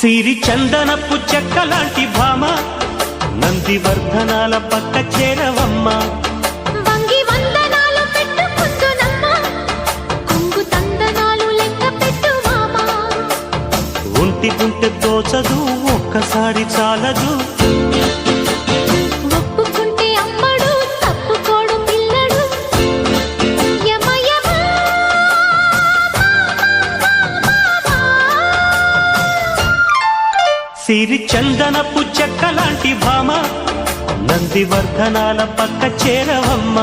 సిరి చందనపు చెక్కలాంటి భామ నందివర్ధనాల పక్క చేరవమ్మ. వంగి వందనాలు పెట్టుకుందునమ్మ, కొంగు తందనాలు లెక్క పెట్టు మామ. ఒంటి గుంటె తోచదు ఒక్కసారి చాలదు, ఒప్పుకుంటే అమ్మడు తప్పుకోడు పిల్లడు. యమ యమ సిరి చందనపు చెక్కలాంటి భామ నందివర్ధనాల పక్క చేరవమ్మ.